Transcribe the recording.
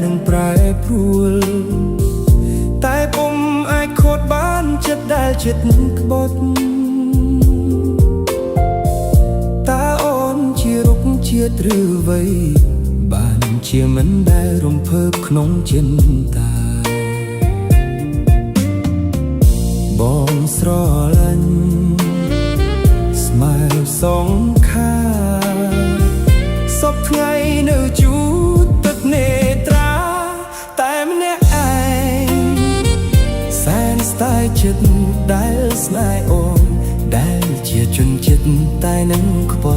នឹងប្រែប្រួលតែពុំអាចខូចបានចិត្តដែលចិត្តក្បត់តើអូនជារុក្ខជាតិឬអ្វីបានជាមិនដែលរំភើបក្នុងចិន្តាបងស្រឡាញ់ស្មៅសងខាសពថ្ងៃនៅជួតទឹកនេត្រាតែម្នាក់ឯងសែនស្ដាយចិត្តដែលស្នេហ៍អូនដែលជាជនចិត្តតែនឹងខ្ពត់